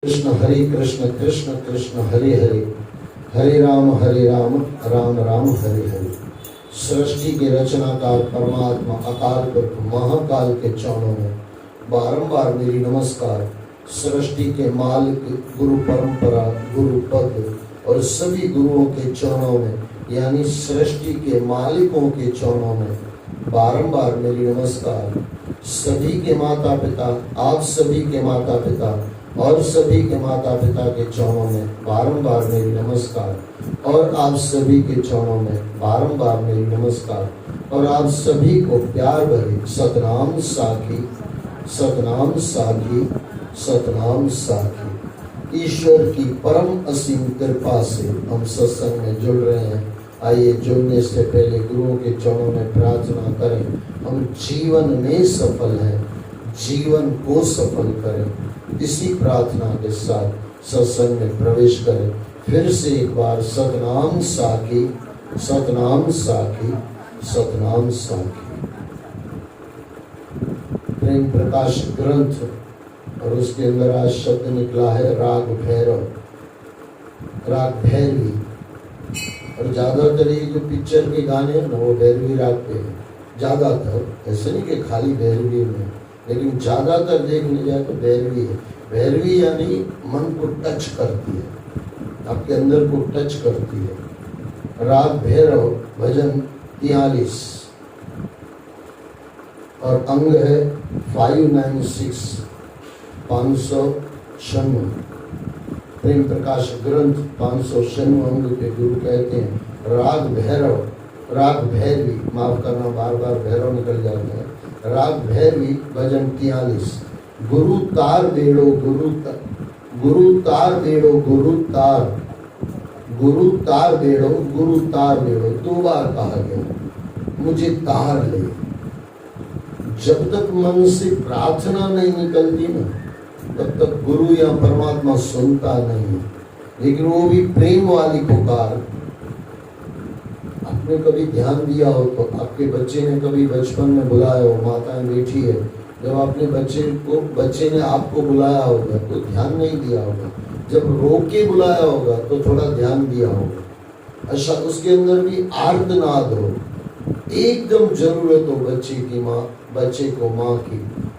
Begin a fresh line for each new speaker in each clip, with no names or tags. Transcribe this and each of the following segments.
कृष्ण कृष्ण कृष्ण हरे हरे, हरे राम राम राम हरे हरे। सृष्टि के रचनाकार परमात्मा अकाल पुरख महाकाल के चरणों में बारंबार मेरी नमस्कार। सृष्टि के मालिक गुरु परंपरा, गुरु पद और सभी गुरुओं के चरणों में, यानी सृष्टि के मालिकों के चरणों में बारंबार मेरी नमस्कार। सभी के माता पिता, आप सभी के माता पिता और सभी के माता पिता के चरणों में बारंबार मेरी नमस्कार। और आप सभी के चरणों में बारंबार मेरी नमस्कार। और आप सभी को प्यार भरे सतनाम साखी, सतनाम साखी, सतनाम साखी। ईश्वर की परम असीम कृपा से हम सत्संग में जुड़ रहे हैं। आइए जुड़ने से पहले गुरुओं के चरणों में प्रार्थना करें। हम जीवन में सफल हैं, जीवन को सफल करें। इसी प्रार्थना के साथ सत्संग में प्रवेश करें। फिर से एक बार सतनाम साखी, सतनाम साखी, सतनाम साखी। प्रेम प्रकाश ग्रंथ और उसके अंदर आज शब्द निकला है राग भैरव, राग भैरवी। और ज्यादातर ये जो पिक्चर के गाने हैं ना, वो भैरवी राग पे है ज्यादातर। ऐसे नहीं कि खाली भैरवी में, लेकिन ज्यादातर देखने जाए तो भैरवी है। भैरवी यानी मन को टच करती है, आपके अंदर को टच करती है। राग भैरव भजन 43 और अंग है 596, 596। प्रेम प्रकाश ग्रंथ 596 अंग के गुरु कहते हैं राग भैरव, राग भैरवी, माफ करना बार बार भैरव निकल जाता है। राग भैरवी भजन 43। गुरु तार बेड़ो गुरु तार बेड़ो गुरु तार बेड़ो, गुरु तार बेड़ो 2 बार कहा गया। मुझे तार ले। जब तक मन से प्रार्थना नहीं निकलती ना, तब तक गुरु या परमात्मा सुनता नहीं। लेकिन वो भी प्रेम वाली पुकार। आपने कभी ध्यान दिया हो तो आपके बच्चे ने कभी बचपन में बुलाया हो, माताएं बैठी है, जब आपने बच्चे ने आपको बुलाया होगा तो ध्यान नहीं दिया होगा। जब रोक के बुलाया होगा तो थोड़ा ध्यान दिया होगा। अच्छा, उसके अंदर भी आर्तनाद हो, एकदम जरूरत हो बच्चे को माँ की,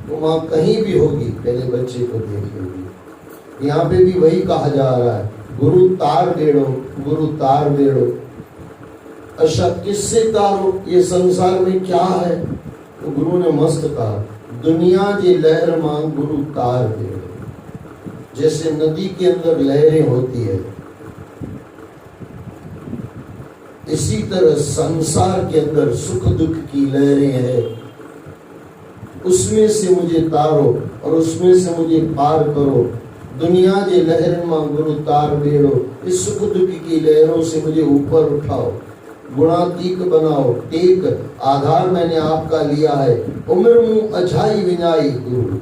तो माँ कहीं भी होगी पहले बच्चे को देखेगी। यहाँ पे भी वही कहा जा रहा है, गुरु तार बेड़ो, गुरु तार बेड़ो। अच्छा, किससे तारो? ये संसार में क्या है? तो गुरु ने मस्त कहा, दुनिया की लहर मां गुरु तार बेड़ो। जैसे नदी के अंदर लहरें होती है, इसी तरह संसार के अंदर सुख दुख की लहरें हैं। उसमें से मुझे तारो और उसमें से मुझे पार करो। दुनिया की लहर मां गुरु तार बेड़ो। इस सुख दुख की लहरों से मुझे ऊपर उठाओ, गुणातीत बनाओ। टेक आधार मैंने आपका लिया है, उम्र मुँह अझाई विनाई गुरु।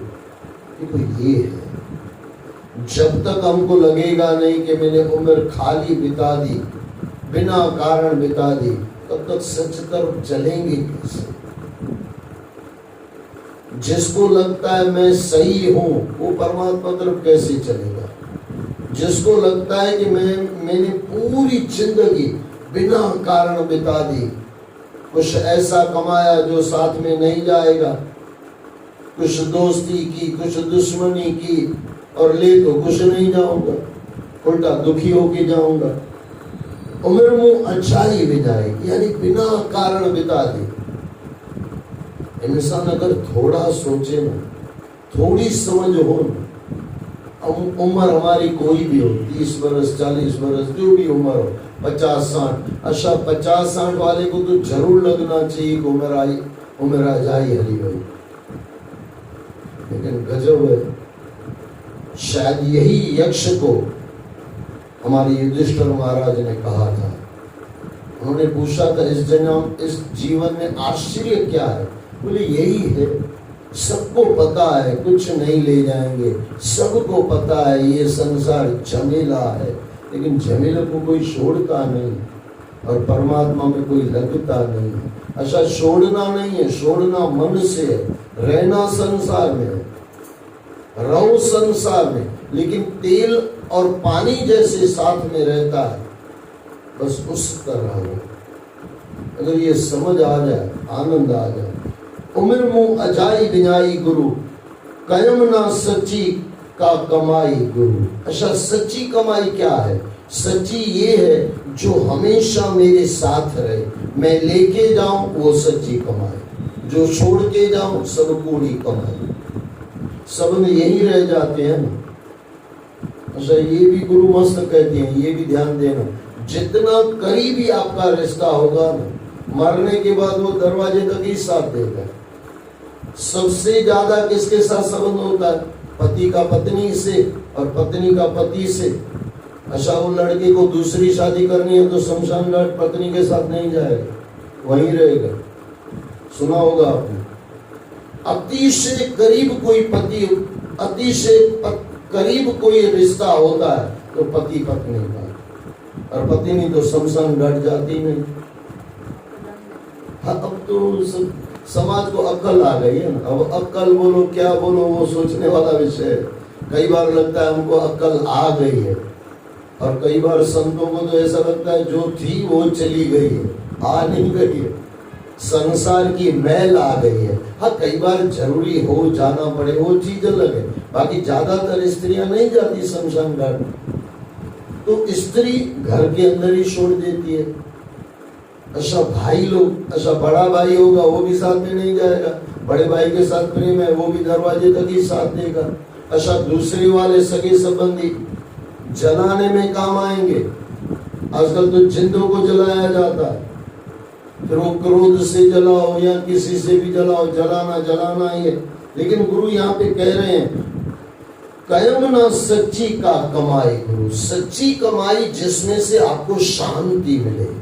देखो ये है, जब तक हमको लगेगा नहीं कि मैंने उम्र खाली बिता दी, बिना कारण बिता दी, तब तक सच तरफ चलेंगे कैसे? जिसको लगता है मैं सही हूं, वो परमात्मा तरफ कैसे चलेगा? जिसको लगता है कि मैंने पूरी जिंदगी बिना कारण बिता दी, कुछ ऐसा कमाया जो साथ में नहीं जाएगा, कुछ दोस्ती की, कुछ दुश्मनी की, और ले तो कुछ नहीं जाऊंगा, उल्टा दुखी होके जाऊंगा। उम्र मुँह अच्छाई बिताए, यानी बिना कारण बिता दी। इंसान अगर थोड़ा सोचे ना, थोड़ी समझ हो ना, उम्र हमारी कोई भी हो, 30 वर्ष 40 वर्ष जो भी उम्र हो, 50-60। अच्छा, 50-60 वाले को तो जरूर लगना चाहिए कि उम्र आ जाए हरी भाई। लेकिन गजब है, शायद यही यक्ष को हमारे युधिष्ठिर महाराज ने कहा था। उन्होंने पूछा था, इस जीवन में आश्चर्य क्या है? बोले यही है, सबको पता है कुछ नहीं ले जाएंगे, सबको पता है ये संसार झमेला है, लेकिन झमेले को कोई छोड़ता नहीं और परमात्मा में कोई लगता नहीं। अच्छा, छोड़ना नहीं है, छोड़ना मन से है, रहना संसार में है, रहो संसार में, लेकिन तेल और पानी जैसे साथ में रहता है, बस उस तरह हो। अगर ये समझ आ जाए, आनंद आ जाए। उम्र मुँह अजाई बिनाई गुरु, कयम ना सच्ची का कमाई गुरु। अच्छा, सच्ची कमाई क्या है? सच्ची ये है जो हमेशा मेरे साथ रहे, मैं लेके जाऊं वो सच्ची कमाई, जो छोड़ के जाऊं सब कूड़ी कमाई। सब में यही रह जाते हैं ना। अच्छा, ये भी गुरु मस्त कहते हैं, ये भी ध्यान देना, जितना करीबी आपका रिश्ता होगा ना, मरने के बाद वो दरवाजे तक ही साथ देगा। सबसे ज्यादा किसके साथ संबंध होता है? पति का पत्नी से और पत्नी का पति से। अच्छा, वो लड़के को दूसरी शादी करनी है तो शमशान घाट पत्नी के साथ नहीं जाएगा, वहीं रहेगा। सुना होगा आपने। अतिशय करीब कोई पति, अतिशय करीब कोई रिश्ता होता है तो पति पत्नी का, और पत्नी तो शमशान घाट जाती नहीं। हाँ, अब तो समाज को अक्ल आ गई है ना। अब अक्ल बोलो क्या बोलो वो सोचने वाला विषय है। कई बार लगता है हमको अक्ल आ गई है, और कई बार संतों को तो ऐसा लगता है जो थी वो चली गई है, आ नहीं गई है, संसार की मैल आ गई है। हाँ, कई बार जरूरी हो जाना पड़े वो चीज अलग है, बाकी ज्यादातर स्त्रियां नहीं जाती शमशान घाट। तो स्त्री घर के अंदर ही छोड़ देती है। अच्छा, भाई लोग, अच्छा बड़ा भाई होगा वो भी साथ में नहीं जाएगा, बड़े भाई के साथ प्रेम है वो भी दरवाजे तक ही साथ देगा। अच्छा, दूसरे वाले सगे संबंधी जलाने में काम आएंगे। आजकल तो जिंदों को जलाया जाता है, फिर वो क्रोध से जलाओ या किसी से भी जलाओ, जलाना जलाना ही है। लेकिन गुरु यहाँ पे कह रहे हैं, कयम ना सच्ची का कमाई गुरु। सच्ची कमाई जिसमें से आपको शांति मिले,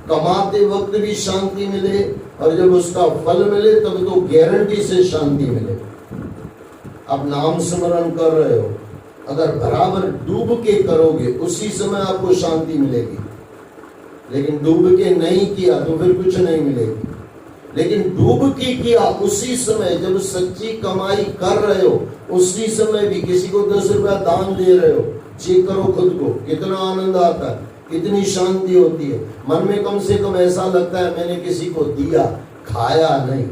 कमाते वक्त भी शांति मिले, और जब उसका फल मिले तब तो गारंटी से शांति मिले। आप नाम स्मरण कर रहे हो, अगर बराबर डूब के करोगे उसी समय आपको शांति मिलेगी, लेकिन डूब के नहीं किया तो फिर कुछ नहीं मिलेगी। लेकिन डूब के किया उसी समय, जब सच्ची कमाई कर रहे हो उसी समय भी किसी को 10 रुपया दान दे रहे हो, चेक करो खुद को, कितना आनंद आता है, कितनी शांति होती है। मन में कम से कम ऐसा लगता है मैंने किसी को दिया, खाया नहीं।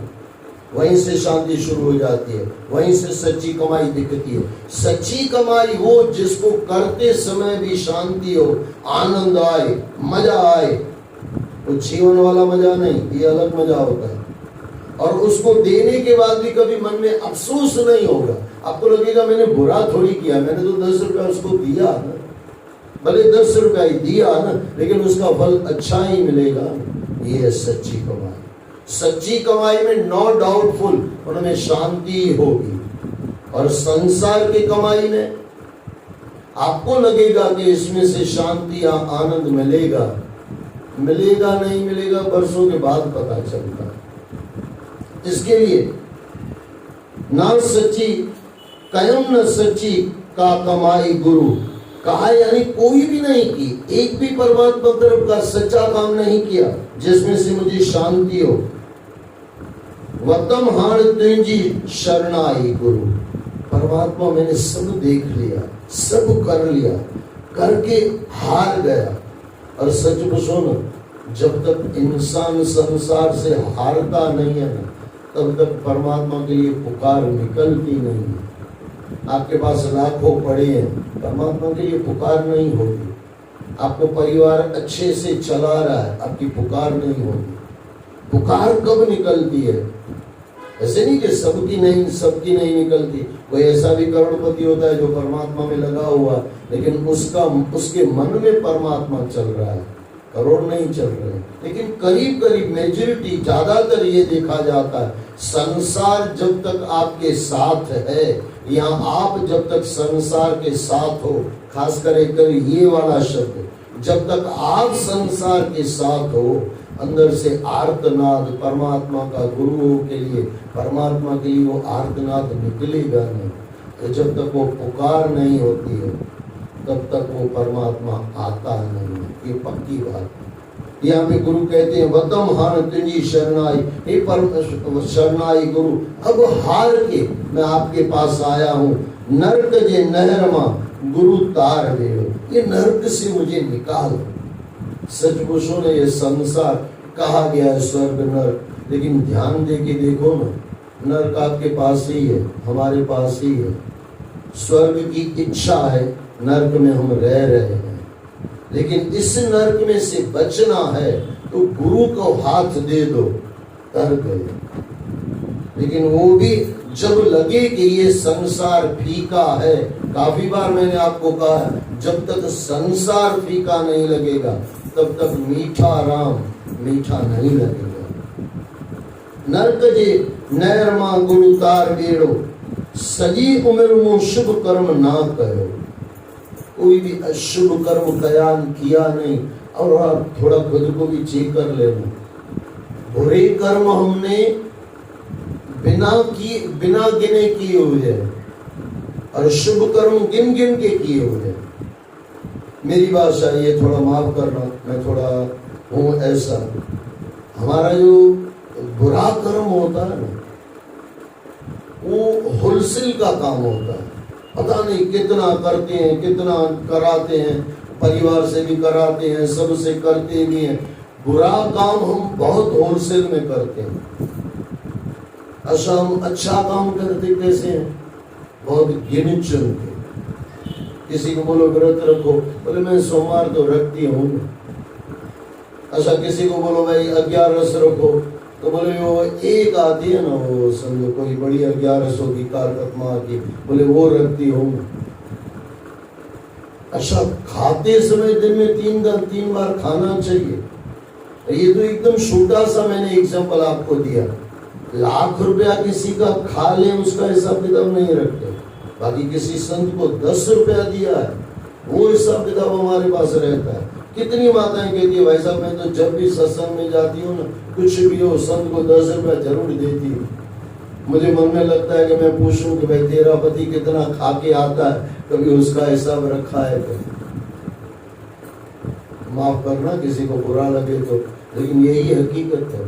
वहीं से शांति शुरू हो जाती है, वहीं से सच्ची कमाई दिखती है। सच्ची कमाई वो जिसको करते समय भी शांति हो, आनंद आए, मजा आए। वो जीवन वाला मजा नहीं, ये अलग मजा होता है। और उसको देने के बाद भी कभी मन में अफसोस नहीं होगा। आपको लगेगा मैंने बुरा थोड़ी किया, मैंने तो 10 रुपया उसको दिया ना, भले 10 रुपया ही दिया ना, लेकिन उसका फल अच्छा ही मिलेगा। ये है सच्ची कमाई। सच्ची कमाई में नो डाउटफुल उनमें शांति होगी। और संसार की कमाई में आपको लगेगा कि इसमें से शांति या आनंद मिलेगा, मिलेगा नहीं मिलेगा बरसों के बाद पता चलता है। इसके लिए ना सच्ची कयम न सच्ची का कमाई गुरु कहा, यानी कोई भी नहीं की, एक भी परमात्मा तरफ का सच्चा काम नहीं किया जिसमें से मुझे शांति हो। वतम हाण तुझी शरणाई गुरु। परमात्मा मैंने सब देख लिया, सब कर लिया, करके हार गया। और सच पूछो ना, जब तक इंसान संसार से हारता नहीं है ना, तब तक परमात्मा के लिए पुकार निकलती नहीं है। आपके पास लाखों पड़े हैं, परमात्मा के लिए पुकार नहीं होगी। आपको परिवार अच्छे से चला रहा है, आपकी पुकार नहीं होगी। पुकार कब निकलती है? ऐसे नहीं कि सबकी नहीं निकलती। कोई ऐसा भी करोड़पति होता है जो परमात्मा में लगा हुआ, लेकिन उसके मन में परमात्मा चल रहा है, करोड़ नहीं चल रहे। लेकिन करीब करीब मेजॉरिटी, ज्यादातर ये देखा जाता है, संसार जब तक आपके साथ है, या आप जब तक संसार के साथ हो, खास कर ये वाला शब्द, जब तक आप संसार के साथ हो, अंदर से आर्तनाद परमात्मा का गुरुओं के लिए, परमात्मा के लिए वो आर्तनाद निकलेगा नहीं। तो जब तक वो पुकार नहीं होती है तब तक वो परमात्मा आता नहीं है, ये पक्की बात है। यहाँ पे गुरु कहते हैं वतम हार तुझी शरणाई, हे परम शरणाई गुरु, अब हार के मैं आपके पास आया हूँ। नरक जे नहर मां गुरु तार वेड़ो, ये नरक से मुझे निकाल। सच पुरुषों ने ये संसार कहा गया है स्वर्ग नरक, लेकिन ध्यान दे के देखो ना, नरक आपके पास ही है, हमारे पास ही है। स्वर्ग की इच्छा है, नरक में हम रह रहे हैं, लेकिन इस नरक में से बचना है तो गुरु को हाथ दे दो, तर गए। लेकिन वो भी जब लगे कि ये संसार फीका है, काफी बार मैंने आपको कहा है, जब तक संसार फीका नहीं लगेगा तब तक मीठा राम मीठा नहीं लगेगा। नरक जे नहर मां गुरु तार बेड़ो, सजी उम्र मु शुभ कर्म ना करो। कोई भी अशुभ कर्म किया नहीं। और आप थोड़ा खुद को भी चेक कर लेना, बुरे कर्म हमने बिना गिने किए हुए हैं और शुभ कर्म गिन गिन के किए हुए हैं। मेरी भाषा ये थोड़ा माफ करना, मैं थोड़ा हूँ ऐसा। हमारा जो बुरा कर्म होता है ना, वो होलसेल का काम होता है। पता नहीं कितना करते हैं, कितना कराते हैं, परिवार से भी कराते हैं, सबसे करते भी हैं। बुरा काम हम बहुत होलसेल में करते हैं। अच्छा, हम अच्छा काम करते कैसे हैं? बहुत गिन चुन के। किसी को बोलो व्रत रखो, बोले मैं सोमवार तो रखती हूँ। अच्छा, किसी को बोलो भाई 11 रखो, तो बोले वो एक आती है ना, वो समझो कोई बड़ी 11 होगी कारकत माँ की, बोले वो रखती हूँ। अच्छा, खाते समय दिन में 3 बार खाना चाहिए। ये तो एकदम छोटा सा मैंने एग्जाम्पल आपको दिया। लाख रुपया किसी का खा ले, उसका हिसाब किताब नहीं रखते। बाकी किसी संत को 10 रुपया दिया है, वो हिसाब किताब हमारे पास रहता है। कितनी माताएं कहती है भाई साहब मैं तो जब भी सत्संग में जाती हूँ ना, कुछ भी हो संत को 10 रुपया जरूर देती हूँ। मुझे मन में लगता है कि मैं पूछूं कि भाई तेरा पति कितना खा के आता है, कभी उसका हिसाब रखा है क्या? माफ करना किसी को बुरा लगे तो, लेकिन यही हकीकत है।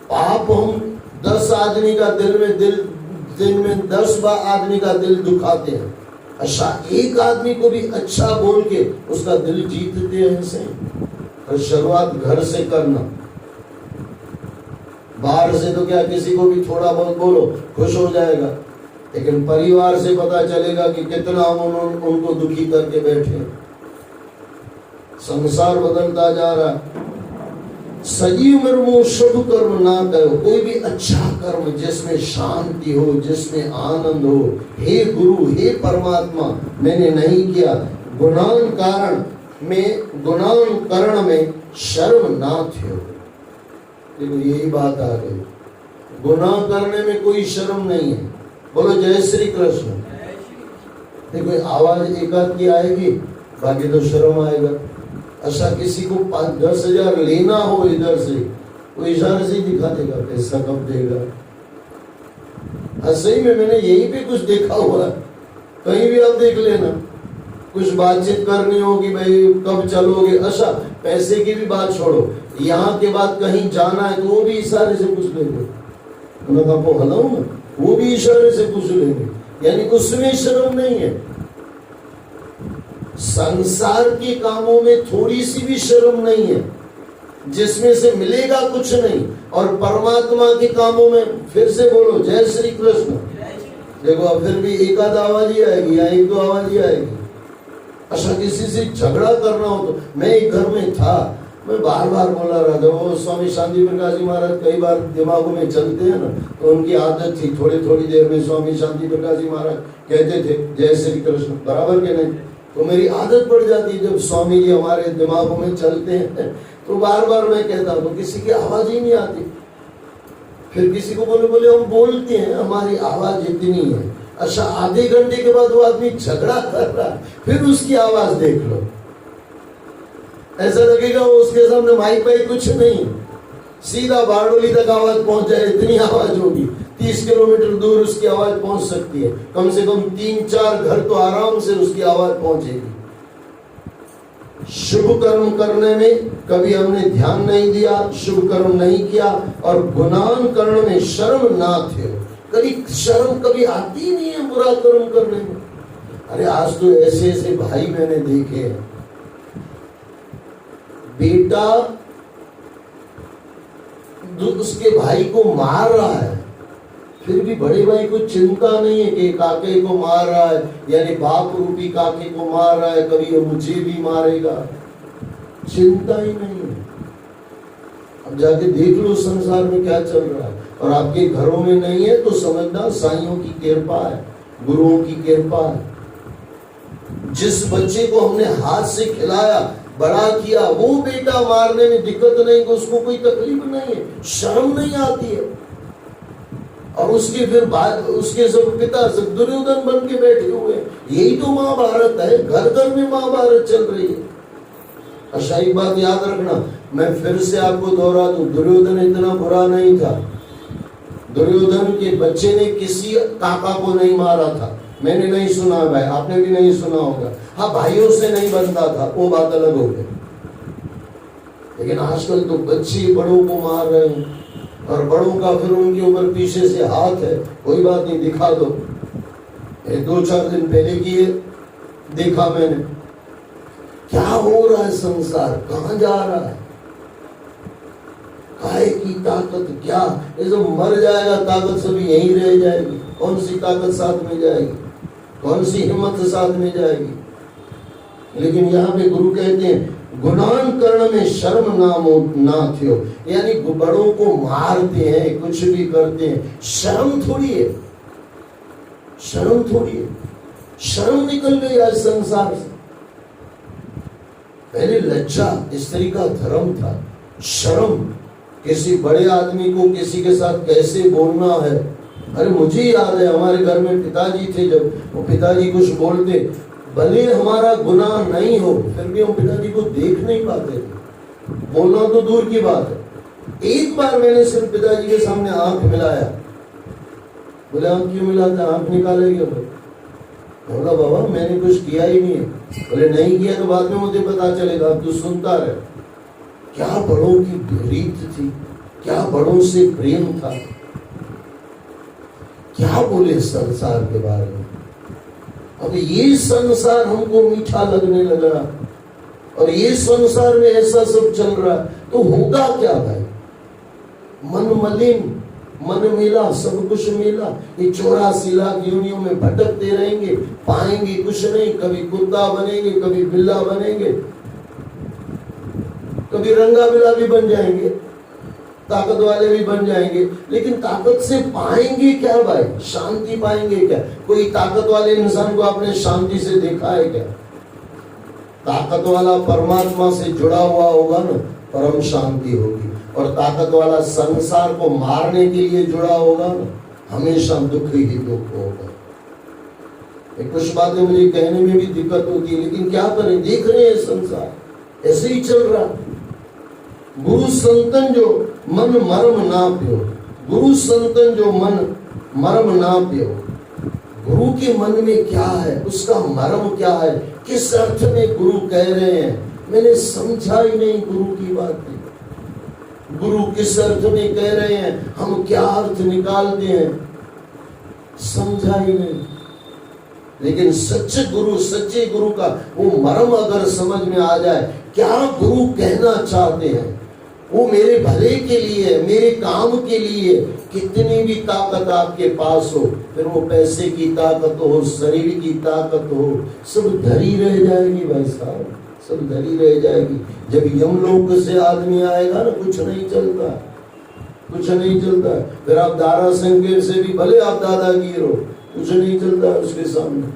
पाप हम 10 आदमी का दिन में 10 बार आदमी का दिल दुखाते हैं। अच्छा, एक आदमी को भी अच्छा बोल के उसका दिल जीतते हैं ऐसे। और शुरुआत घर से करना, बाहर से तो क्या किसी को भी थोड़ा बहुत बोलो खुश हो जाएगा, लेकिन परिवार से पता चलेगा कि कितना उनको दुखी करके बैठे। संसार बदलता जा रहा। सजी उम्र वो शुभ कर्म ना करो, कोई भी अच्छा कर्म जिसमें शांति हो, जिसमें आनंद हो। हे गुरु, हे परमात्मा, मैंने नहीं किया। गुणान करण में शर्म ना थियो। देखो यही बात आ गई, गुनाह करने में कोई शर्म नहीं है। बोलो जय श्री कृष्ण। देखो आवाज एकाध की आएगी, बाकी तो शर्म आएगा। अच्छा, किसी को 5-10 लेना हो इधर से, वो इशारे से दिखा देगा पैसा कब देगा। सही में मैंने यहीं पे कुछ देखा हुआ है, कहीं भी आप देख लेना। कुछ बातचीत करनी होगी, भाई कब चलोगे। अच्छा, पैसे की भी बात छोड़ो, यहाँ के बाद कहीं जाना है तो वो भी इशारे से पूछ लेंगे। आपको हलाऊ ना, वो भी इशारे से पूछ लेंगे, यानी उसमें शर्म नहीं है। संसार के कामों में थोड़ी सी भी शर्म नहीं है, जिसमें से मिलेगा कुछ नहीं। और परमात्मा के कामों में फिर से बोलो जय श्री कृष्ण। देखो अब फिर भी एक आध आवाज ही आएगी या 1-2 आवाज ही आएगी। अच्छा, किसी से झगड़ा करना हो तो, मैं एक घर में था, मैं बार बार बोला रहा था। वो स्वामी शांति प्रकाश जी महाराज कई बार दिमागों में चलते हैं ना, तो उनकी आदत थी थोड़ी देर में स्वामी शांति प्रकाश जी महाराज कहते थे जय श्री कृष्ण, बराबर के नहीं। तो मेरी आदत पड़ जाती, जब स्वामी जी हमारे दिमागों में चलते हैं तो बार बार मैं कहता हूँ, तो किसी की आवाज ही नहीं आती। फिर किसी को बोले हम बोलते हैं, हमारी आवाज इतनी है। अच्छा, आधे घंटे के बाद वो आदमी झगड़ा कर रहा है, फिर उसकी आवाज देख लो, ऐसा लगेगा वो उसके सामने माइक पाई कुछ नहीं, सीधा बारडोली तक आवाज पहुंच जाए, इतनी आवाज होगी। 30 किलोमीटर दूर उसकी आवाज पहुंच सकती है, कम से कम 3-4 घर तो आराम से उसकी आवाज पहुंचेगी। शुभ कर्म करने में कभी हमने ध्यान नहीं दिया, शुभ कर्म नहीं किया, और गुणान करण में शर्म ना थे। कभी शर्म कभी आती ही नहीं है बुरा कर्म करने में। अरे आज तो ऐसे ऐसे भाई मैंने देखे हैं, बेटा उसके भाई को मार रहा है, फिर भी बड़े भाई को चिंता नहीं है कि काके को मार रहा है, यानी बाप रूपी काके को मार रहा है, कभी ये मुझे भी मारेगा, चिंता ही नहीं है। अब जाके देख लो संसार में क्या चल रहा है, और आपके घरों में नहीं है तो समझना साईयों की कृपा है, गुरुओं की कृपा है। जिस बच्चे को हमने हाथ से खिलाया बड़ा किया, वो बेटा मारने में दिक्कत नहीं, उसको कोई तकलीफ नहीं है, शर्म नहीं आती है। और उसके फिर बाद उसके सब पिता सब दुर्योधन बन के बैठे हुए हैं। यही तो महाभारत है, घर घर में महाभारत चल रही है। अच्छा एक बात याद रखना, मैं फिर से आपको दोहरा दूं, दुर्योधन इतना बुरा नहीं था। दुर्योधन के बच्चे ने किसी काका को नहीं मारा था, मैंने नहीं सुना भाई, आपने भी नहीं सुना होगा। हाँ भाइयों से नहीं बनता था, वो बात अलग हो गई, लेकिन आजकल तो बच्चे बड़ों को मार रहे हैं, और बड़ों का फिर उनके ऊपर पीछे से हाथ है। कोई बात नहीं, दिखा दो। 2-4 दिन पहले की देखा मैंने, क्या हो रहा है संसार, कहां जा रहा है, काय की ताकत क्या, ये जो मर जाएगा ताकत सभी यहीं रह जाएगी। कौन सी ताकत साथ में जाएगी, कौन सी हिम्मत साथ में जाएगी। लेकिन यहाँ पे गुरु कहते हैं गुनान करण में शर्म ना थियो, यानी बड़ों को मारते हैं, कुछ भी करते हैं, शर्म थोड़ी है, शर्म थोड़ी है। शर्म निकल गई आज संसार से। पहले लज्जा स्त्री का धर्म था, शर्म, किसी बड़े आदमी को किसी के साथ कैसे बोलना है। अरे मुझे याद है हमारे घर में पिताजी थे, जब वो पिताजी कुछ बोलते, भले हमारा गुनाह नहीं हो फिर भी हम पिताजी को देख नहीं पाते थे, बोलना तो दूर की बात है। एक बार मैंने सिर्फ पिताजी के सामने आंख मिलाया, बोले आंख क्यों मिलाते, आंख निकालेंगे। बोला बाबा मैंने कुछ किया ही नहीं है। बोले नहीं किया तो बाद में मुझे पता चलेगा, अब तू सुनता रहे। क्या बड़ों की रीत थी, क्या बड़ों से प्रेम था, क्या बोले संसार के बारे में। अब ये संसार हमको मीठा लगने लगा, और ये संसार में ऐसा सब चल रहा है, तो होगा क्या भाई, मन मलिन, मन मिला, सब कुछ मिला। ये 84 लाख योनियों में भटकते रहेंगे, पाएंगे कुछ नहीं, कभी कुत्ता बनेंगे, कभी बिल्ला बनेंगे, कभी रंगा बिला भी बन जाएंगे, ताकत वाले भी बन जाएंगे, लेकिन ताकत से पाएंगे क्या भाई, शांति पाएंगे क्या। कोई ताकत वाले इंसान को आपने शांति से देखा है क्या। ताकत वाला परमात्मा से जुड़ा हुआ होगा ना, परम शांति होगी, और ताकत वाला संसार को मारने के लिए जुड़ा होगा ना, हमेशा दुख ही दुख होगा। कुछ बातें मुझे कहने में भी दिक्कत होती है, लेकिन क्या करें, देख रहे हैं संसार ऐसे ही चल रहा। गुरु संतन जो मन मर्म ना पियो, गुरु संतन जो मन मर्म ना पियो। गुरु के मन में क्या है, उसका मर्म क्या है, किस अर्थ में गुरु कह रहे हैं, मैंने समझा ही नहीं गुरु की बात। गुरु किस अर्थ में कह रहे हैं, हम क्या अर्थ निकालते हैं, समझा ही नहीं। लेकिन सच्चे गुरु का वो मर्म अगर समझ में आ जाए, क्या गुरु कहना चाहते हैं, वो मेरे भले के लिए, मेरे काम के लिए, कितनी भी ताकत आपके पास हो, फिर वो पैसे की ताकत हो, शरीर की ताकत हो, सब धरी रह जाएगी भाई साहब, सब धरी रह जाएगी। जब यमलोक से आदमी आएगा ना, कुछ नहीं चलता, कुछ नहीं चलता। फिर आप दारा संकेत से भी भले आप दादागिर हो, कुछ नहीं चलता उसके सामने।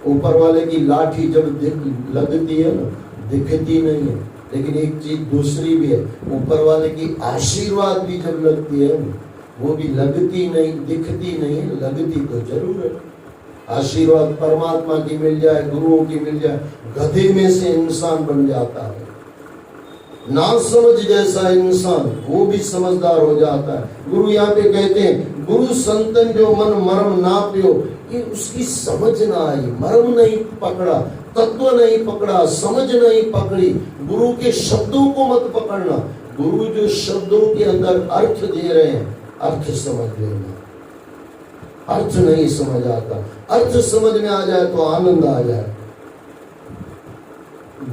ऊपर वाले की लाठी जब लगती है ना, दिखती नहीं है, लेकिन एक चीज दूसरी भी है, ऊपर वाले की आशीर्वाद भी जब लगती है वो भी लगती नहीं, दिखती नहीं, लगती तो जरूर है। आशीर्वाद परमात्मा की मिल जाए, गुरुओं की मिल जाए, गधे में से इंसान बन जाता है। ना समझ जैसा इंसान वो भी समझदार हो जाता है। गुरु यहाँ पे कहते हैं गुरु संतन जो मन मर्म ना पियो, ये उसकी समझ ना आई, मर्म नहीं पकड़ा, तत्व नहीं पकड़ा, समझ नहीं पकड़ी। गुरु के शब्दों को मत पकड़ना, गुरु जो शब्दों के अंदर अर्थ दे रहे हैं, अर्थ समझ लेना। अर्थ नहीं समझ आता। अर्थ समझ में आ जाए तो आनंद आ जाए।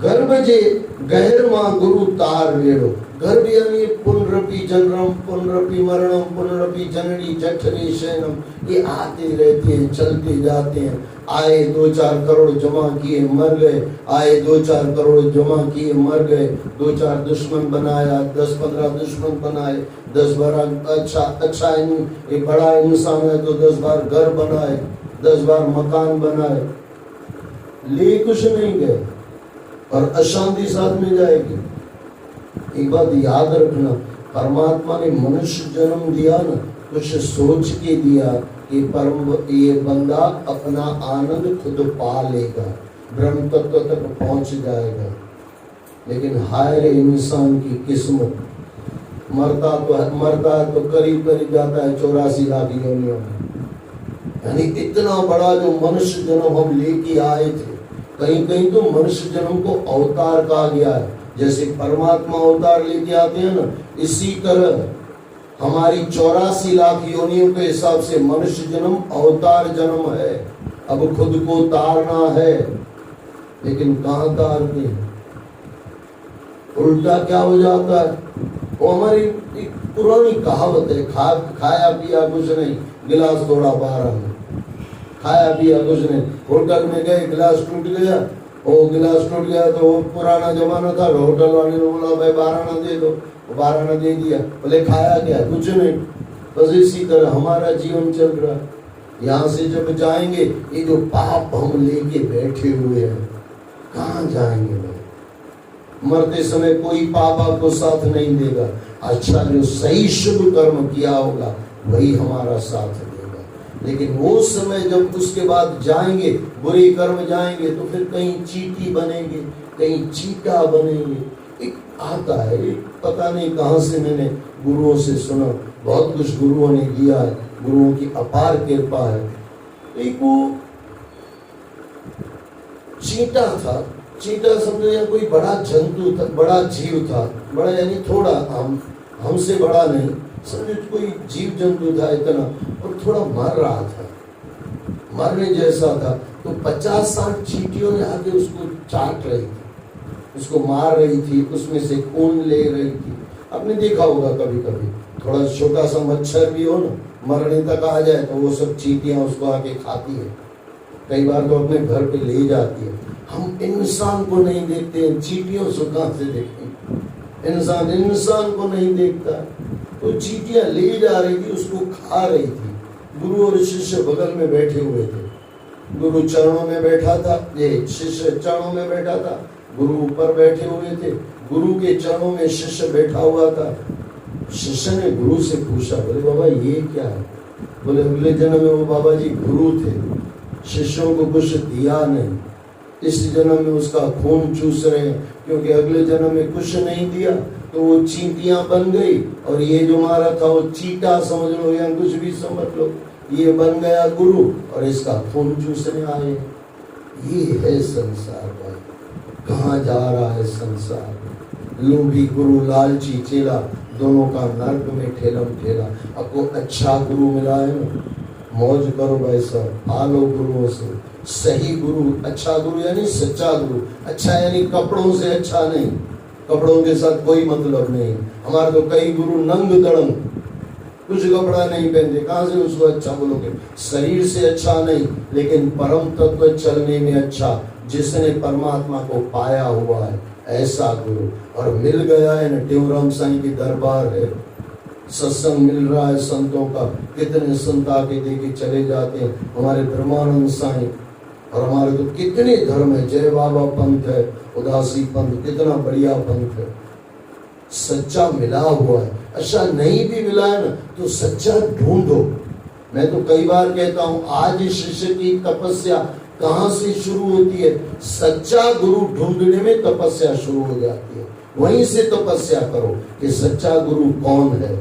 गर्भ जे गहर मां गुरु तार वेड़ो। गर्भ यानी पुनरपि जन्म, पुनरपि मरणम, पुनरपि जननी जठरी शयनम, ये आते रहते हैं, चलते जाते हैं। आए 2-4 करोड़ जमा किए मर गए, आए 2-4 करोड़ जमा किए मर गए, 2-4 दुश्मन बनाया, 10-15 दुश्मन बनाए, 10 बार अच्छा एक बड़ा इंसान है तो 10 बार घर बनाए, 10 बार मकान बनाए, ले कुछ नहीं गए और अशांति साथ में जाएगी। एक बात याद रखना, परमात्मा ने मनुष्य जन्म दिया ना, कुछ सोच के दिया कि ये बंदा अपना आनंद खुद पा लेगा, ब्रह्म तत्व तक पहुंच जाएगा। लेकिन हाय रे इंसान की किस्मत, मरता तो करीब जाता है 84 लाख योनियों में। यानी इतना बड़ा जो मनुष्य जन्म हम लेके आए थे, कहीं कहीं तो मनुष्य जन्म को अवतार कहा गया है। जैसे परमात्मा अवतार लेके आते हैं ना, इसी तरह हमारी 84 लाख योनियों के हिसाब से मनुष्य जन्म अवतार जन्म है। अब खुद को तारना है, लेकिन कहाँ तारते हैं? उल्टा क्या हो जाता है? वो हमारी एक पुरानी कहावत है, खाया पिया कुछ नहीं, गिलास थोड़ा 12 में। खाया पिया कुछ नहीं, होटल में गए, गिलास टूट गया, वो गिलास टूट गया तो वो पुराना जमाना था, होटल वाले ने बोला भाई 12 आना दे दो, 12 आना दे दिया, बोले खाया क्या? कुछ नहीं। बस इसी तरह हमारा जीवन चल रहा है। यहाँ से जब जाएंगे, ये जो पाप हम लेके बैठे हुए हैं, कहाँ जाएंगे भाई? मरते समय कोई पाप आपको साथ नहीं देगा। अच्छा जो सही शुभ कर्म किया होगा वही हमारा साथ देगा। लेकिन वो समय जब उसके बाद जाएंगे, बुरे कर्म जाएंगे, तो फिर कहीं चीटी बनेंगे, कहीं चीटा बनेंगे। एक आता है, पता नहीं कहाँ से मैंने गुरुओं से सुना, बहुत कुछ गुरुओं ने दिया है, गुरुओं की अपार कृपा है। एक वो चीटा था, चीटा समझो या कोई बड़ा जंतु था, बड़ा जीव था, बड़ा यानी थोड़ा हमसे बड़ा नहीं, समझो कोई जीव जंतु था इतना, और थोड़ा मर रहा था, मरने जैसा था। तो 50-60 चींटियों ने आके उसको चाट रही थी, उसको मार रही थी, उसमें से खून ले रही थी। आपने देखा होगा कभी कभी, थोड़ा छोटा सा मच्छर भी हो ना, मरने तक आ जाए तो वो सब चींटियां उसको आके खाती है। कई बार तो अपने घर पे ले जाती है। हम इंसान को नहीं देखते हैं, चींटियों से कहां से देखें? इंसान को नहीं देखता। तो चींटियां ले जा रही थी, उसको खा रही थी। गुरु और शिष्य बगल में बैठे हुए थे, गुरु चरणों में बैठा था, ये शिष्य चरणों में बैठा था, गुरु ऊपर बैठे हुए थे, गुरु के चरणों में शिष्य बैठा हुआ था। शिष्य ने गुरु से पूछा, बोले बाबा ये क्या है? बोले अगले जन्म में वो बाबा जी गुरु थे, शिष्यों को कुछ दिया नहीं, इस जन्म में उसका खून चूस रहे हैं, क्योंकि अगले जन्म में कुछ नहीं दिया तो वो चींटियां बन गई, और ये जो मारा था वो चीटा समझ लो या कुछ भी समझ लो, ये बन गया गुरु और इसका खून चूसने आए। ये है संसार भाई, कहाँ जा रहा है संसार? लोभी गुरु, लालची चेला, दोनों का नर्क में ठेलम ठेला। आपको अच्छा गुरु मिला है ना, मौज करो भाई साहब, आलो गुरुओं से। सही गुरु, अच्छा गुरु यानी सच्चा गुरु। अच्छा यानी कपड़ों से अच्छा नहीं, कपड़ों के साथ कोई मतलब नहीं। हमारे तो कई गुरु नंग दड़ंग, कुछ कपड़ा नहीं पहनते, कहाँ से उसको अच्छा बोलोगे? शरीर से अच्छा नहीं, लेकिन परम तत्व चलने में अच्छा, जिसने परमात्मा को पाया हुआ है, ऐसा गुरु। और मिल गया है ना, टेवराम साईं की दरबार है, सत्संग मिल रहा है संतों का। कितने संत आके देके चले जाते हैं, हमारे ब्रह्मानंद साईं। और हमारे तो कितने धर्म है, जय बाबा पंथ है, उदासी पंथ, कितना बढ़िया पंथ है। सच्चा मिला हुआ है। अच्छा नहीं भी मिला है ना, तो सच्चा ढूंढो। मैं तो कई बार कहता हूँ, आज शिष्य की तपस्या कहाँ से शुरू होती है? सच्चा गुरु ढूंढने में तपस्या शुरू हो जाती है। वहीं से तपस्या करो कि सच्चा गुरु कौन है।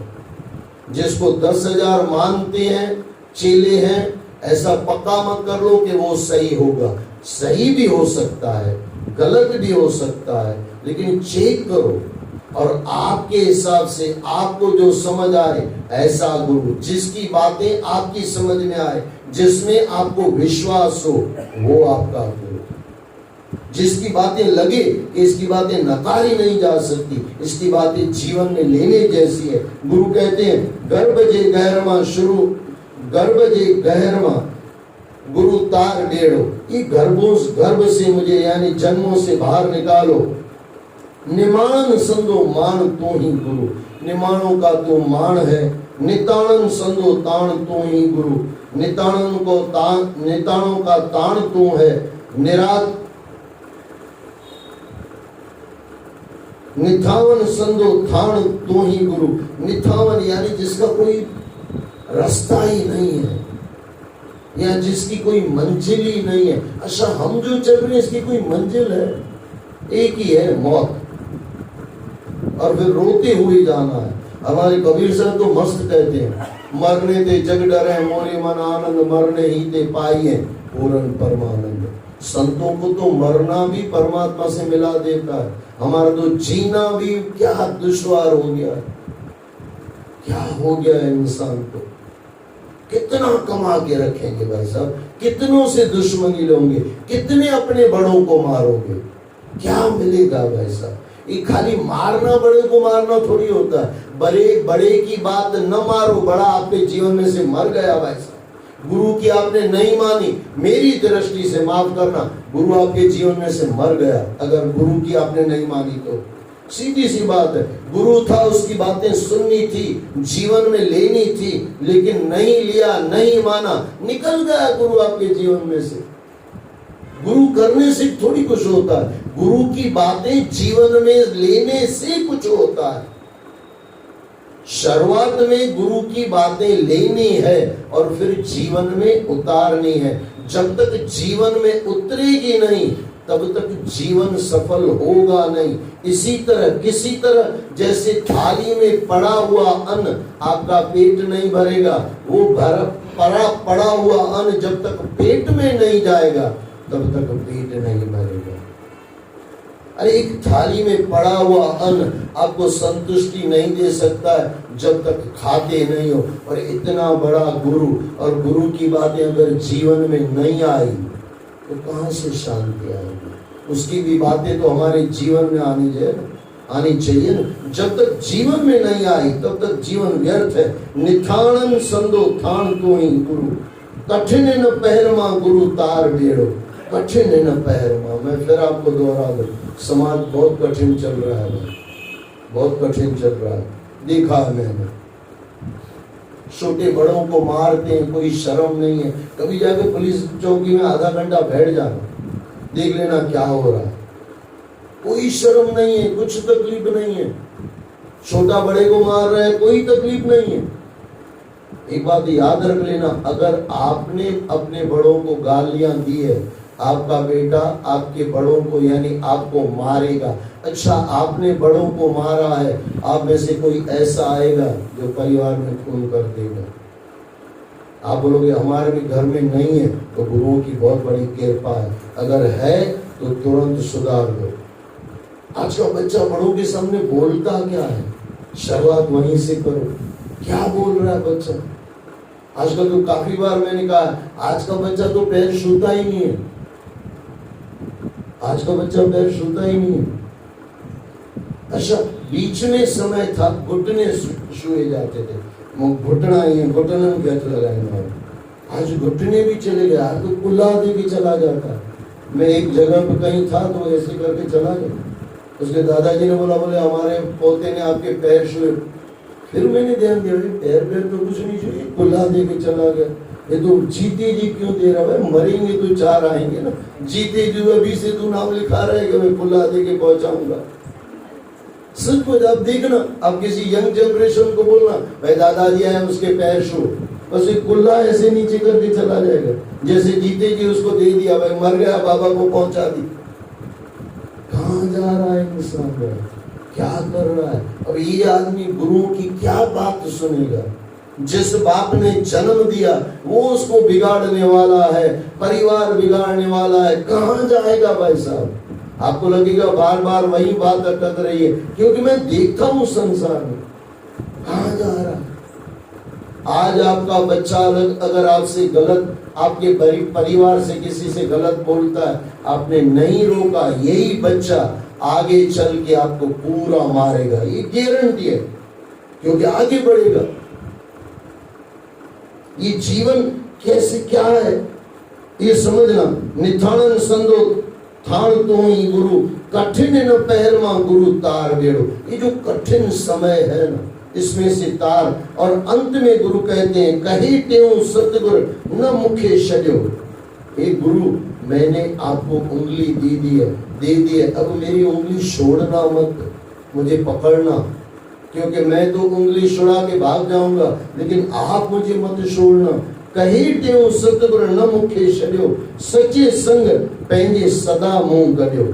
जिसको 10,000 मानते हैं, चेले हैं, ऐसा पक्का मत कर लो कि वो सही होगा। सही भी हो सकता है, गलत भी हो सकता है, लेकिन चेक करो और आपके हिसाब से आपको जो समझ आए ऐसा गुरु, जिसकी बातें आपकी समझ में आए, जिसमें आपको विश्वास हो, वो आपका गुरु। जिसकी बातें लगे कि इसकी बातें नकारी नहीं जा सकती, इसकी बातें जीवन में लेने जैसी है। गुरु कहते हैं गर्भ जे गहरमा शुरू, गर्भ जे गहरमा गुरु तार डेढ़ो, ये गर्भ से मुझे यानी जन्मों से बाहर निकालो। निमान संदो मान तो ही गुरु, निमानों का तो मान है। निताणन संदो ताण तो ही गुरु, निताणों का ताण तो है। निथावन संदो थान तो ही गुरु, निथावन यानी जिसका कोई रास्ता ही नहीं है या जिसकी कोई मंजिल ही नहीं है। अच्छा, हम जो चल रहे हैं इसकी कोई मंजिल है? एक ही है, मौत, और फिर रोते हुए जाना है। हमारे कबीर साहब तो मस्त कहते हैं, मरने दे जग डरे मोरे मन आनंद, मरने ही ते पाइए पूर्ण परमानंद। संतों को तो मरना भी परमात्मा से मिला देता है, हमारा तो जीना भी क्या दुश्वार हो गया है। क्या हो गया है इंसान को? कितना कमा के रखेंगे भाई साहब, कितनों से दुश्मनी लोगे, कितने अपने बड़ों को मारोगे, क्या मिलेगा भाई साहब? ये खाली मारना, बड़े को मारना थोड़ी होता है। बड़े की बात न मारो, बड़ा आपके जीवन में से मर गया भाई साहब। गुरु की आपने नहीं मानी, मेरी दृष्टि से माफ करना, गुरु आपके जीवन में से मर गया। अगर गुरु की आपने नहीं मानी तो सीधी सी बात है, गुरु था, उसकी बातें सुननी थी, जीवन में लेनी थी, लेकिन नहीं लिया, नहीं माना, निकल गया गुरु आपके जीवन में से। गुरु करने से थोड़ी कुछ होता है, गुरु की बातें जीवन में लेने से कुछ होता है। शुरुआत में गुरु की बातें लेनी है और फिर जीवन में उतारनी है। जब तक जीवन में उतरेगी नहीं तब तक जीवन सफल होगा नहीं। इसी तरह किसी तरह जैसे थाली में पड़ा हुआ अन्न आपका पेट नहीं भरेगा, वो पड़ा हुआ अन्न जब तक पेट में नहीं जाएगा तब तक पेट नहीं भरेगा। अरे एक थाली में पड़ा हुआ अन्न आपको संतुष्टि नहीं दे सकता है जब तक खाते नहीं हो। और इतना बड़ा गुरु, और गुरु की बातें अगर जीवन में नहीं आई तो कहां से शांति आएगी? उसकी भी बातें तो हमारे जीवन में आनी चाहिए ना। जब तक जीवन में नहीं आई तब तक जीवन व्यर्थ है। निथाणन संदो थान तो ही गुरु, कठिन न पहरमा गुरु तार डेढ़ो, कठिन न पहरमा। मैं फिर आपको दोहरा दूं, समाज बहुत कठिन चल रहा है, बहुत कठिन चल रहा है। देखा है मैंने, छोटे बड़ों को मारते हैं, कोई शर्म नहीं है। कभी जाके पुलिस चौकी में आधा घंटा बैठ जाना, देख लेना क्या हो रहा है। कोई शर्म नहीं है, कुछ तकलीफ नहीं है। छोटा बड़े को मार रहा है, कोई तकलीफ नहीं है। एक बात याद रख लेना, अगर आपने अपने बड़ों को गालियां दी है, आपका बेटा आपके बड़ों को यानी आपको मारेगा। अच्छा, आपने बड़ों को मारा है, आप में से कोई ऐसा आएगा जो परिवार में खून कर देगा। आप बोलोगे हमारे भी घर में नहीं है, तो गुरुओं की बहुत बड़ी कृपा है। अगर है तो तुरंत सुधार दो। आज का बच्चा बड़ों के सामने बोलता क्या है? शुरुआत वहीं से करो। क्या बोल रहा है बच्चा? आजकल तो काफी बार मैंने कहा, आज का बच्चा तो पैर छूता ही नहीं है। आज का बच्चा पैर छूता ही नहीं है। अच्छा, बीच में समय था घुटने छुए जाते थे, घुटना ही है, घुटने में क्या लगाएंगे। आज घुटने भी चले गए, आज तो कुल्ला दे के चला जाता। मैं एक जगह पे कहीं था तो ऐसे करके चला गया। उसके दादाजी ने बोला, बोले हमारे पोते ने आपके पैर छुए। फिर मैंने ध्यान दिया, पैर तो कुछ नहीं छुए, कुल्ला दे के चला गया। ये तो जीते जी क्यों दे रहा है? मरेंगे तो 4 आएंगे ना। जीते जी अभी से तू नाम लिखा रहा है कि मैं कुल्ला दे के पहुंचाऊंगा। सच में आप देखना, आप किसी यंग जनरेशन को बोलना, भाई दादाजी आए उसके पैर छू, बस एक कुल्ला ऐसे नीचे करके चला जाएगा। जैसे जीते जी उसको दे दिया, भाई मर गया, बाबा को पहुंचा दी। कहाँ जा रहा है इंसान? क्या कर रहा है? और ये आदमी गुरुओं की क्या बात सुनेगा? जिस बाप ने जन्म दिया वो उसको बिगाड़ने वाला है, परिवार बिगाड़ने वाला है। कहाँ जाएगा भाई साहब? आपको लगेगा बार बार वही बात अटक रही है, क्योंकि मैं देखता हूं संसार में कहां जा रहा है। आज आपका बच्चा अगर आपसे गलत, आपके परिवार से किसी से गलत बोलता है, आपने नहीं रोका, यही बच्चा आगे चल के आपको पूरा मारेगा, ये गारंटी है, क्योंकि आगे बढ़ेगा। ये जीवन कैसे क्या है ये समझना। निथानन संदो थान तो ही गुरु, कठिन न पहलमा गुरु तार बेड़ो। ये जो कठिन समय है ना, इसमें से तार, और अंत में गुरु कहते हैं कही त्यों सतगुरु न मुखे छड्यो। हे गुरु, मैंने आपको उंगली दे दी है, अब मेरी उंगली छोड़ना मत, मुझे पकड़ना, क्योंकि मैं तो उंगली छुड़ा के भाग जाऊंगा, लेकिन आप मुझे मत छोड़ना। कही त्यों सतगुरु न मुखे छड्यो, सच्चे संग पेंजे सदा मुंह गड्यो।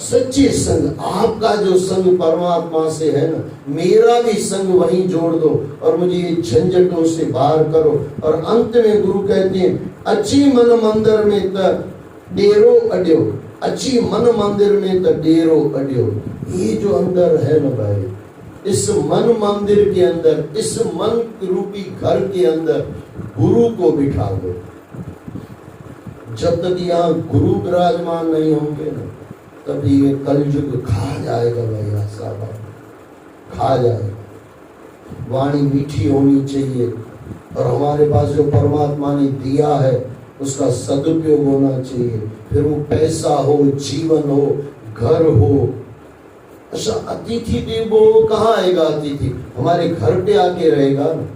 सच्चे संग, आपका जो संग परमात्मा से है ना, मेरा भी संग वहीं जोड़ दो और मुझे ये झंझटों से बाहर करो। और अंत में गुरु कहते हैं अच्छी मन मंदिर में त डेरो अड्यो, अच्छी मन मंदिर में त डेरो अड्यो। ये जो अंदर है ना भाई, इस मन मंदिर के अंदर, इस मन रूपी घर के अंदर गुरु को बिठा दो। जब तक यहाँ गुरु विराजमान नहीं होंगे ना, तभी ये कलयुग खा जाएगा भैया साहब, खा जाएगा। वाणी मीठी होनी चाहिए, और हमारे पास जो परमात्मा ने दिया है उसका सदुपयोग होना चाहिए। फिर वो पैसा हो, जीवन हो, घर हो। अच्छा, अतिथि देवो कहाँ आएगा? अतिथि हमारे घर पे आके रहेगा ना,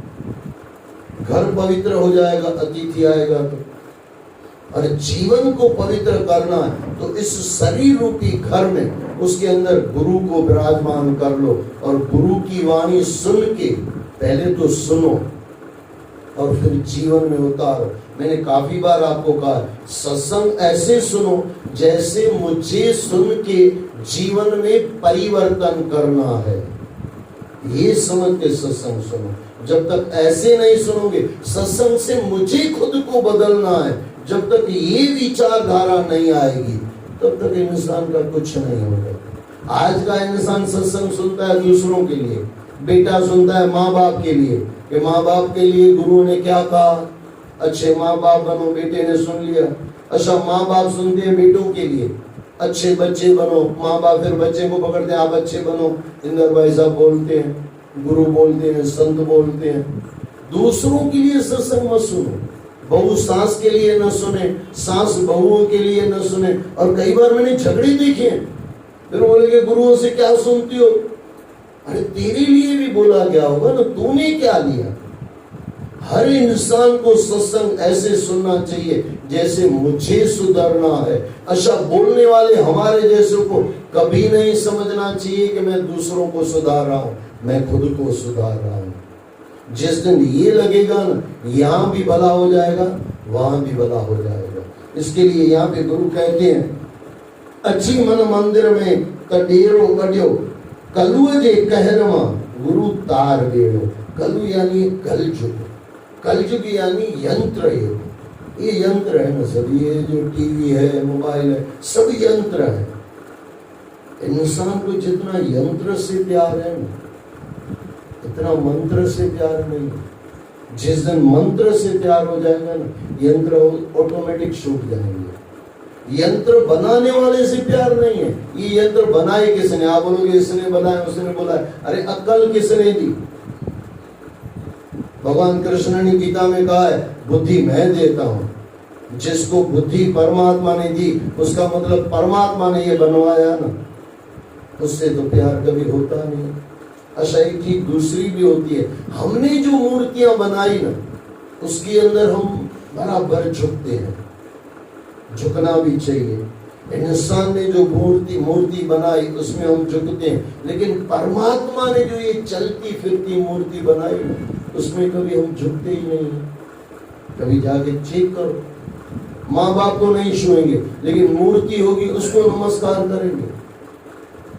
घर पवित्र हो जाएगा, अतिथि आएगा तो। और जीवन को पवित्र करना है तो इस शरीर रूपी घर में, उसके अंदर गुरु को विराजमान कर लो, और गुरु की वाणी सुन के पहले तो सुनो और फिर जीवन में उतारो। मैंने काफी बार आपको कहा, सत्संग ऐसे सुनो जैसे मुझे सुन के जीवन में परिवर्तन करना है, ये समझ के सत्संग सुनो। जब तक ऐसे नहीं सुनोगे, सत्संग से मुझे खुद को बदलना है, जब तक ये विचारधारा नहीं आएगी तब तक इंसान का कुछ नहीं होगा। आज का इंसान सत्संग सुनता है दूसरों के लिए, बेटा सुनता है माँ बाप के लिए, कि माँ बाप के लिए गुरु ने क्या कहा, अच्छे माँ बाप बनो, बेटे ने सुन लिया। अच्छा, माँ बाप सुनते हैं बेटों के लिए, अच्छे बच्चे बनो, माँ बाप फिर बच्चे को पकड़ते हैं, आप अच्छे बनो। इंदर भाई साहब बोलते हैं, गुरु बोलते हैं, संत बोलते हैं। दूसरों के लिए सत्संग मत सुनो, बहू सास के लिए न सुने, सास बहुओं के लिए न सुने। और कई बार मैंने झगड़े देखे, फिर बोले गुरुओं से क्या सुनती हो? अरे तेरे लिए भी बोला गया होगा ना, तूने क्या लिया? हर इंसान को सत्संग ऐसे सुनना चाहिए जैसे मुझे सुधरना है। अच्छा, बोलने वाले हमारे जैसे को कभी नहीं समझना चाहिए कि मैं दूसरों को सुधार रहा हूँ, मैं खुद को सुधार रहा हूँ। जिस दिन ये लगेगा ना, यहाँ भी भला हो जाएगा, वहां भी भला हो जाएगा। इसके लिए यहाँ पे गुरु कहते हैं अच्छी मन मंदिर में कडेरो गड्यो, कलुए जे कहरमा गुरु तार बेड़ो। कलु यानी कलयुग, कलयुग यानी यंत्र युग। ये यंत्र है ना सब, ये जो टीवी है, मोबाइल है, सब यंत्र है। इंसान को जितना यंत्र से प्यार है ना, इतना मंत्र से प्यार नहीं। जिस दिन मंत्र से प्यार हो जाएगा ना, यंत्र ऑटोमेटिक छूट जाएंगे। यंत्र बनाने वाले से प्यार नहीं है। ये यंत्र बनाए किसने? आप बोलोगे इसने बनाया, उसने बोला। अरे अक्ल किसने दी? भगवान कृष्ण ने गीता में कहा है बुद्धि मैं देता हूं। जिसको बुद्धि परमात्मा ने दी, उसका मतलब परमात्मा ने ये बनवाया ना, उससे तो प्यार कभी होता नहीं। अच्छा, एक चीज दूसरी भी होती है, हमने जो मूर्तियां बनाई ना, उसके अंदर हम बराबर झुकते हैं, झुकना भी चाहिए। इंसान ने जो मूर्ति बनाई उसमें हम झुकते हैं, लेकिन परमात्मा ने जो ये चलती फिरती मूर्ति बनाई ना, उसमें कभी हम झुकते ही नहीं। कभी जाके चेक करो, माँ बाप को नहीं छुएंगे, लेकिन मूर्ति होगी उसको नमस्कार करेंगे।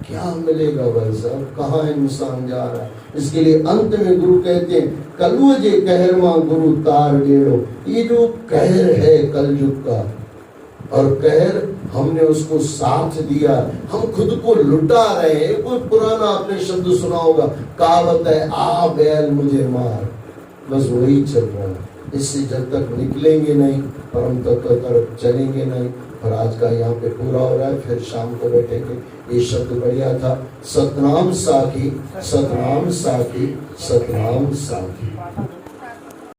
क्या मिलेगा भाई साहब? कहाँ इंसान जा रहा है? इसके लिए अंत में गुरु कहते हैं कलुए जे कहरमा गुरु तार बेड़ो। ये जो कहर है कलयुग का, और कहर हमने उसको साथ दिया, हम खुद को लुटा रहे हैं। कोई पुराना आपने शब्द सुना होगा, कहावत है, आ बैल मुझे मार, बस वही चल रहा है। इससे जब तक निकलेंगे नहीं, परम तत्व तरफ चलेंगे नहीं। और आज का यहाँ पे पूरा हो रहा है, फिर शाम को बैठेंगे। ये शब्द बढ़िया था, सतनाम साखी, सतनाम साखी, सतनाम साखी।